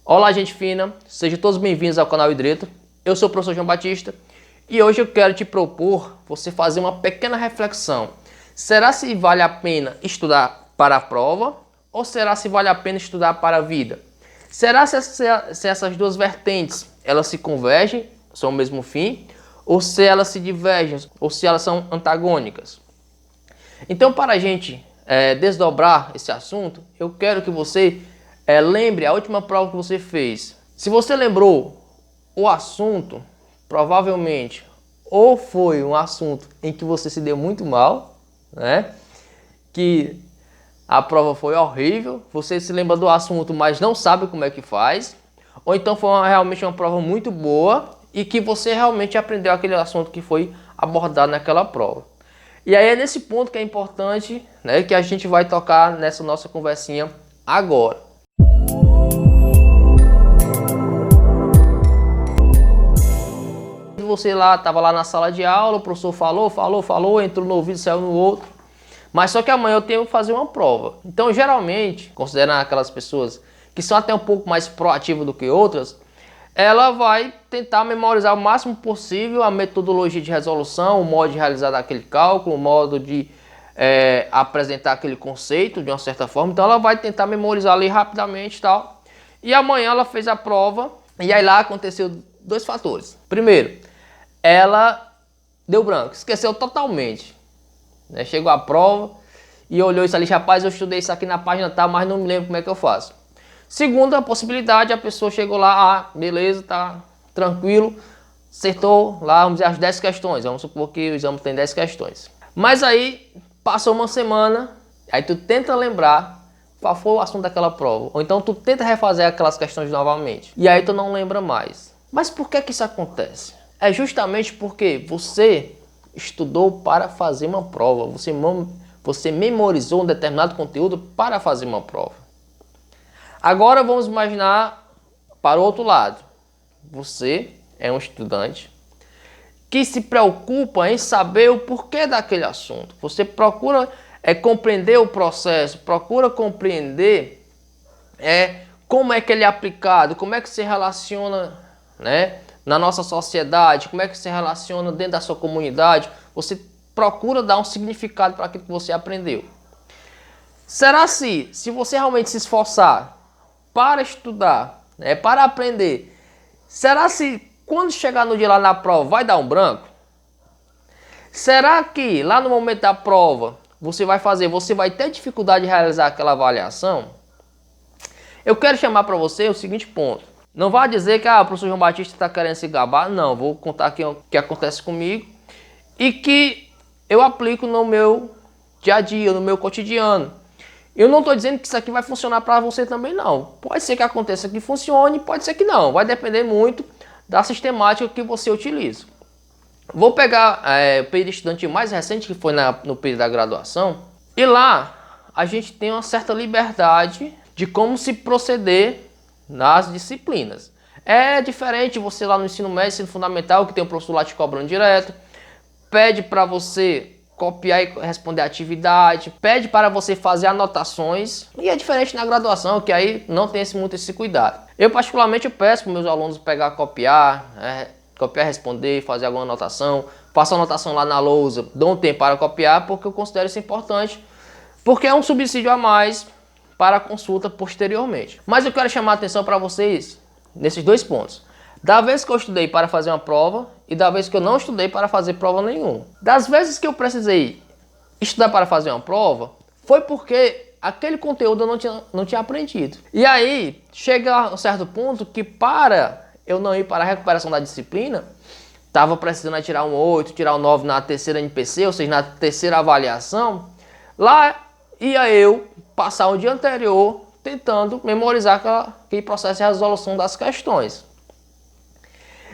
Olá, gente fina, sejam todos bem-vindos ao canal Hidreto. Eu sou o professor João Batista e hoje eu quero te propor você fazer uma pequena reflexão. Será se vale a pena estudar para a prova ou será se vale a pena estudar para a vida? Será se essas duas vertentes elas se convergem, são o mesmo fim, ou se elas se divergem, ou se elas são antagônicas? Então, para a gente desdobrar esse assunto, eu quero que você lembre a última prova que você fez. Se você lembrou o assunto, provavelmente ou foi um assunto em que você se deu muito mal, né? Que a prova foi horrível, você se lembra do assunto, mas não sabe como é que faz. Ou então foi realmente uma prova muito boa e que você realmente aprendeu aquele assunto que foi abordado naquela prova. E aí é nesse ponto que é importante, né, que a gente vai tocar nessa nossa conversinha agora. Você estava lá na sala de aula, o professor falou, entrou no ouvido, saiu no outro. Mas só que amanhã eu tenho que fazer uma prova. Então, geralmente, considerando aquelas pessoas que são até um pouco mais proativas do que outras, ela vai tentar memorizar o máximo possível a metodologia de resolução, o modo de realizar aquele cálculo, o modo de apresentar aquele conceito de uma certa forma. Então ela vai tentar memorizar ali rapidamente e tal. E amanhã ela fez a prova e aí lá aconteceu dois fatores. Primeiro, ela deu branco, esqueceu totalmente. Né? Chegou a prova e olhou isso ali, rapaz, eu estudei isso aqui na página tal, mas não me lembro como é que eu faço. Segunda possibilidade, a pessoa chegou lá, beleza, tá tranquilo, acertou lá, vamos dizer, as 10 questões. Vamos supor que o exame tem 10 questões. Mas aí, passou uma semana, aí tu tenta lembrar qual foi o assunto daquela prova. Ou então tu tenta refazer aquelas questões novamente. E aí tu não lembra mais. Mas por que isso acontece? É justamente porque você estudou para fazer uma prova. Você memorizou um determinado conteúdo para fazer uma prova. Agora vamos imaginar para o outro lado. Você é um estudante que se preocupa em saber o porquê daquele assunto. Você procura compreender o processo, procura compreender como é que ele é aplicado, como é que se relaciona, né, na nossa sociedade, como é que se relaciona dentro da sua comunidade. Você procura dar um significado para aquilo que você aprendeu. Será se você realmente se esforçar para estudar, para aprender, será se quando chegar no dia lá na prova vai dar um branco? Será que lá no momento da prova você vai ter dificuldade de realizar aquela avaliação? Eu quero chamar para você o seguinte ponto. Não vá dizer que o professor João Batista está querendo se gabar. Não, vou contar aqui o que acontece comigo e que eu aplico no meu dia a dia, no meu cotidiano. Eu não estou dizendo que isso aqui vai funcionar para você também não. Pode ser que aconteça que funcione, pode ser que não. Vai depender muito da sistemática que você utiliza. Vou pegar o período estudantil mais recente, que foi no período da graduação. E lá a gente tem uma certa liberdade de como se proceder nas disciplinas. É diferente você lá no ensino médio, ensino fundamental, que tem o professor lá te cobrando direto. Pede para você copiar e responder a atividade, pede para você fazer anotações, e é diferente na graduação, que aí não tem muito esse cuidado. Eu particularmente peço para meus alunos pegar, copiar, responder, fazer alguma anotação, faço anotação lá na lousa, dou um tempo para copiar, porque eu considero isso importante, porque é um subsídio a mais para a consulta posteriormente. Mas eu quero chamar a atenção para vocês nesses dois pontos. Da vez que eu estudei para fazer uma prova e da vez que eu não estudei para fazer prova nenhuma. Das vezes que eu precisei estudar para fazer uma prova, foi porque aquele conteúdo eu não tinha aprendido. E aí, chega um certo ponto que para eu não ir para a recuperação da disciplina, estava precisando tirar um 8, tirar um 9 na terceira NPC, ou seja, na terceira avaliação, lá ia eu passar o dia anterior tentando memorizar aquele processo de resolução das questões.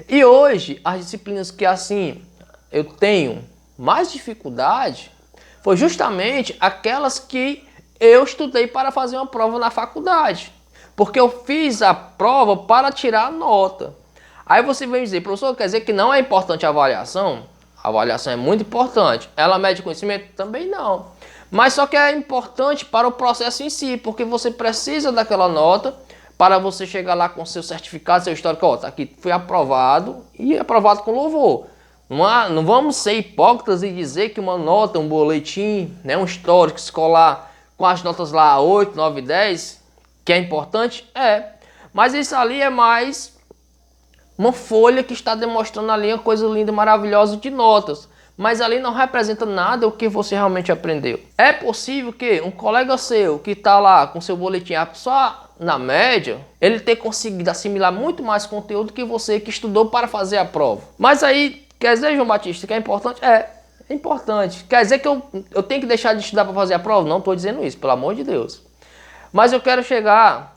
E hoje, as disciplinas que assim eu tenho mais dificuldade foi justamente aquelas que eu estudei para fazer uma prova na faculdade. Porque eu fiz a prova para tirar a nota. Aí você vem dizer, professor, quer dizer que não é importante a avaliação? A avaliação é muito importante. Ela mede conhecimento? Também não. Mas só que é importante para o processo em si, porque você precisa daquela nota para você chegar lá com seu certificado, seu histórico, ó, tá aqui, fui aprovado e aprovado com louvor. Não vamos ser hipócritas e dizer que uma nota, um boletim, né, um histórico escolar com as notas lá 8, 9, 10, que é importante, mas isso ali é mais uma folha que está demonstrando ali uma coisa linda, maravilhosa de notas. Mas ali não representa nada o que você realmente aprendeu. É possível que um colega seu que está lá com seu boletim só na média, ele ter conseguido assimilar muito mais conteúdo que você que estudou para fazer a prova. Mas aí, quer dizer, João Batista, que é importante? É importante. Quer dizer que eu tenho que deixar de estudar para fazer a prova? Não estou dizendo isso, pelo amor de Deus. Mas eu quero chegar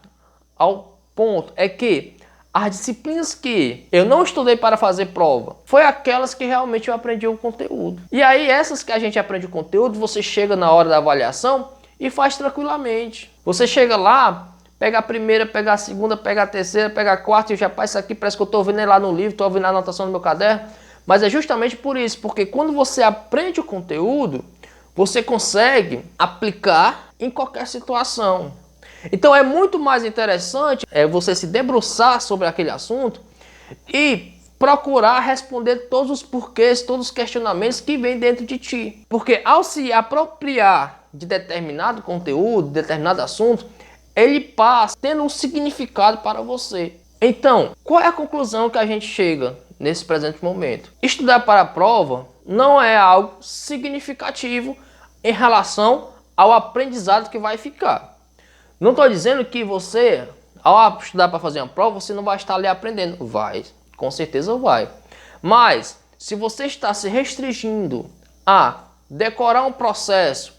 ao ponto, é que as disciplinas que eu não estudei para fazer prova, foi aquelas que realmente eu aprendi o conteúdo. E aí essas que a gente aprende o conteúdo, você chega na hora da avaliação e faz tranquilamente. Você chega lá, pega a primeira, pega a segunda, pega a terceira, pega a quarta e já passa isso aqui, parece que eu estou vendo lá no livro, estou vendo a anotação no meu caderno. Mas é justamente por isso, porque quando você aprende o conteúdo, você consegue aplicar em qualquer situação. Então é muito mais interessante você se debruçar sobre aquele assunto e procurar responder todos os porquês, todos os questionamentos que vêm dentro de ti. Porque ao se apropriar de determinado conteúdo, determinado assunto, ele passa tendo um significado para você. Então, qual é a conclusão que a gente chega nesse presente momento? Estudar para a prova não é algo significativo em relação ao aprendizado que vai ficar. Não estou dizendo que você, ao estudar para fazer uma prova, você não vai estar ali aprendendo. Vai, com certeza vai. Mas, se você está se restringindo a decorar um processo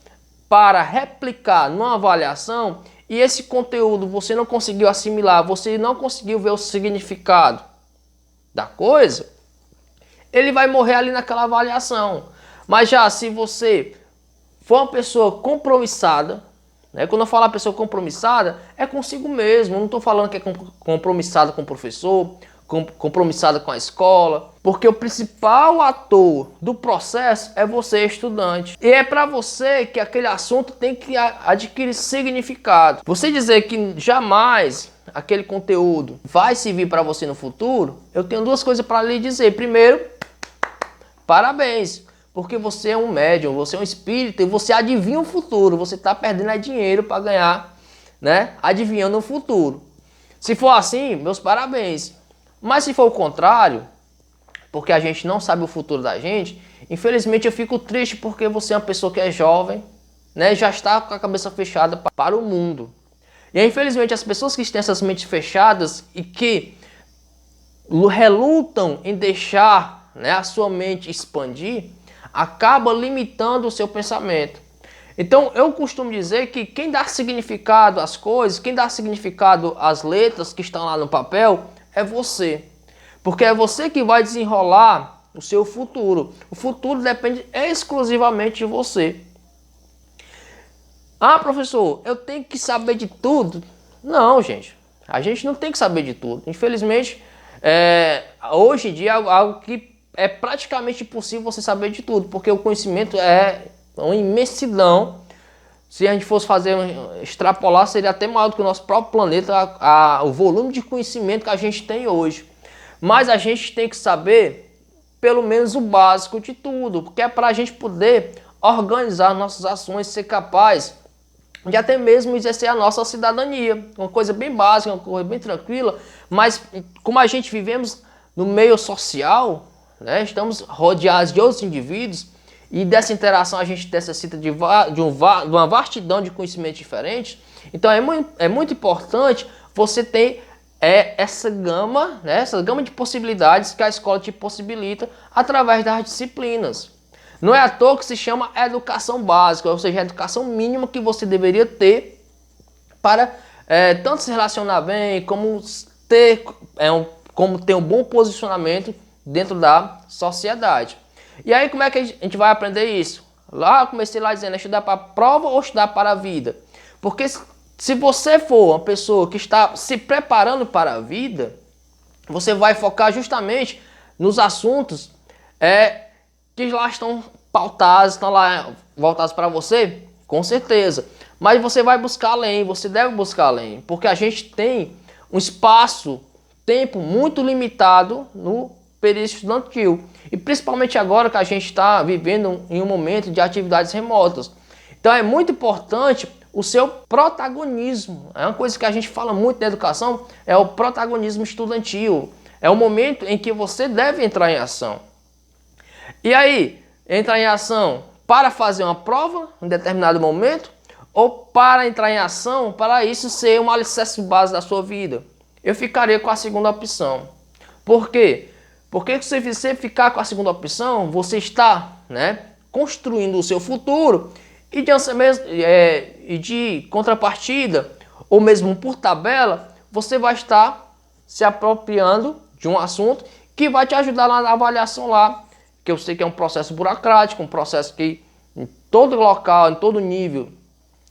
para replicar numa avaliação, e esse conteúdo você não conseguiu assimilar, você não conseguiu ver o significado da coisa, ele vai morrer ali naquela avaliação. Mas já se você for uma pessoa compromissada, quando eu falo pessoa compromissada, é consigo mesmo. Eu não estou falando que é compromissada com o professor, compromissada com a escola, porque o principal ator do processo é você, estudante. E é para você que aquele assunto tem que adquirir significado. Você dizer que jamais aquele conteúdo vai servir para você no futuro, eu tenho duas coisas para lhe dizer. Primeiro, parabéns. Porque você é um médium, você é um espírito e você adivinha o futuro. Você está perdendo dinheiro para ganhar, adivinhando o futuro. Se for assim, meus parabéns. Mas se for o contrário, porque a gente não sabe o futuro da gente, infelizmente eu fico triste porque você é uma pessoa que é jovem, já está com a cabeça fechada para o mundo. E infelizmente as pessoas que têm essas mentes fechadas e que relutam em deixar a sua mente expandir, acaba limitando o seu pensamento. Então eu costumo dizer que quem dá significado às coisas, quem dá significado às letras que estão lá no papel, é você. Porque é você que vai desenrolar o seu futuro. O futuro depende exclusivamente de você. Ah, professor, eu tenho que saber de tudo? Não, gente. A gente não tem que saber de tudo. Infelizmente, hoje em dia é algo que é praticamente impossível você saber de tudo, porque o conhecimento é uma imensidão. Se a gente fosse extrapolar, seria até maior do que o nosso próprio planeta, o volume de conhecimento que a gente tem hoje. Mas a gente tem que saber pelo menos o básico de tudo, porque é para a gente poder organizar nossas ações, ser capaz de até mesmo exercer a nossa cidadania. Uma coisa bem básica, uma coisa bem tranquila, mas como a gente vivemos no meio social, estamos rodeados de outros indivíduos e dessa interação a gente necessita de uma vastidão de conhecimentos diferentes. Então é muito importante você ter essa gama de possibilidades que a escola te possibilita através das disciplinas. Não é à toa que se chama educação básica, ou seja, a educação mínima que você deveria ter para tanto se relacionar bem, como ter um bom posicionamento dentro da sociedade. E aí como é que a gente vai aprender isso? Lá eu comecei lá dizendo, estudar para a prova ou estudar para a vida? Porque se você for uma pessoa que está se preparando para a vida, você vai focar justamente nos assuntos que lá estão pautados, estão lá voltados para você, com certeza. Mas você vai buscar além, você deve buscar além, porque a gente tem um espaço, tempo muito limitado no período estudantil. E principalmente agora que a gente está vivendo em um momento de atividades remotas. Então é muito importante o seu protagonismo. É uma coisa que a gente fala muito na educação, é o protagonismo estudantil. É o momento em que você deve entrar em ação. E aí, entrar em ação para fazer uma prova em determinado momento ou para entrar em ação para isso ser um alicerce base da sua vida? Eu ficaria com a segunda opção. Por quê? Porque se você ficar com a segunda opção, você está, construindo o seu futuro e de contrapartida, ou mesmo por tabela, você vai estar se apropriando de um assunto que vai te ajudar lá na avaliação lá, que eu sei que é um processo burocrático, um processo que em todo local, em todo nível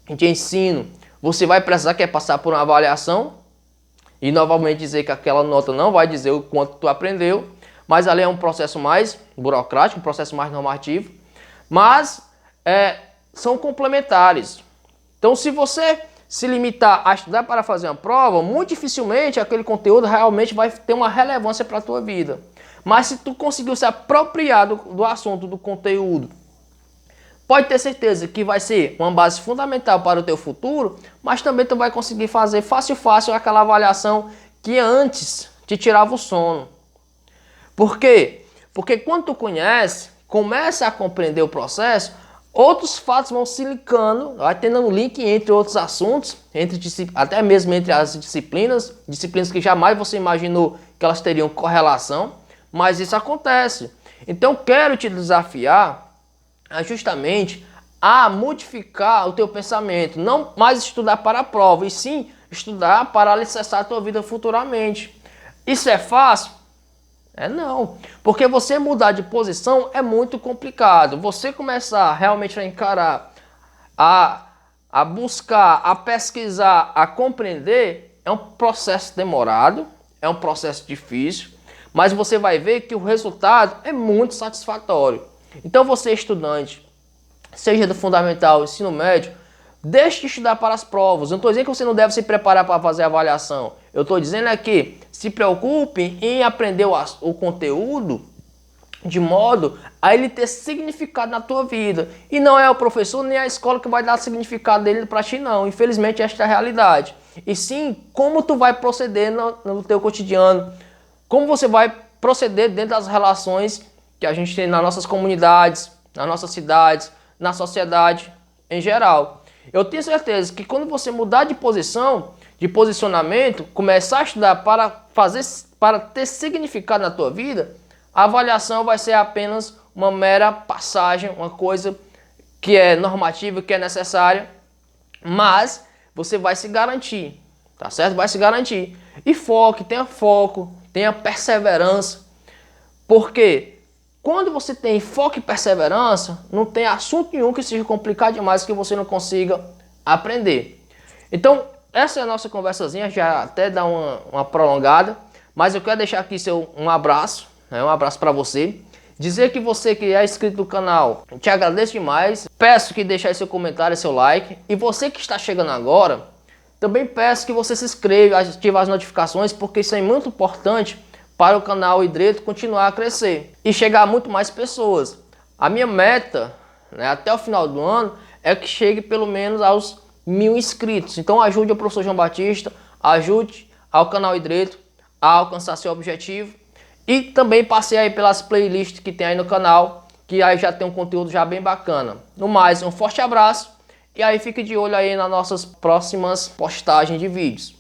de ensino, você vai precisar passar por uma avaliação e novamente dizer que aquela nota não vai dizer o quanto tu aprendeu, mas ali é um processo mais burocrático, um processo mais normativo, mas são complementares. Então, se você se limitar a estudar para fazer uma prova, muito dificilmente aquele conteúdo realmente vai ter uma relevância para a tua vida. Mas se tu conseguiu se apropriar do assunto, do conteúdo, pode ter certeza que vai ser uma base fundamental para o teu futuro, mas também tu vai conseguir fazer fácil aquela avaliação que antes te tirava o sono. Por quê? Porque quando tu conhece, começa a compreender o processo, outros fatos vão se linkando, vai tendo um link entre outros assuntos, até mesmo entre as disciplinas que jamais você imaginou que elas teriam correlação, mas isso acontece. Então quero te desafiar justamente a modificar o teu pensamento, não mais estudar para a prova, e sim estudar para alicerçar a tua vida futuramente. Isso é fácil? Não, porque você mudar de posição é muito complicado. Você começar realmente a encarar, a buscar, a pesquisar, a compreender, é um processo demorado, é um processo difícil, mas você vai ver que o resultado é muito satisfatório. Então você, estudante, seja do fundamental, ensino médio, deixe de estudar para as provas. Eu não estou dizendo que você não deve se preparar para fazer a avaliação. Eu estou dizendo que se preocupe em aprender o conteúdo de modo a ele ter significado na tua vida. E não é o professor nem a escola que vai dar significado dele para ti, não. Infelizmente, esta é a realidade. E sim, como tu vai proceder no teu cotidiano. Como você vai proceder dentro das relações que a gente tem nas nossas comunidades, nas nossas cidades, na sociedade em geral. Eu tenho certeza que quando você mudar de posição, de posicionamento, começar a estudar para ter significado na tua vida, a avaliação vai ser apenas uma mera passagem, uma coisa que é normativa, que é necessária, mas você vai se garantir, tá certo? Vai se garantir. E foco, tenha perseverança, porque quando você tem foco e perseverança, não tem assunto nenhum que seja complicado demais que você não consiga aprender. Então, essa é a nossa conversazinha, já até dá uma prolongada, mas eu quero deixar aqui um abraço, um abraço para você. Dizer que você que é inscrito no canal, te agradeço demais. Peço que deixe aí seu comentário, seu like. E você que está chegando agora, também peço que você se inscreva, ative as notificações, porque isso é muito importante para o canal Idreto continuar a crescer e chegar a muito mais pessoas. A minha meta, até o final do ano, é que chegue pelo menos aos 1000 inscritos. Então ajude o professor João Batista, ajude ao canal Idreto a alcançar seu objetivo. E também passei aí pelas playlists que tem aí no canal, que aí já tem um conteúdo já bem bacana. No mais, um forte abraço e aí fique de olho aí nas nossas próximas postagens de vídeos.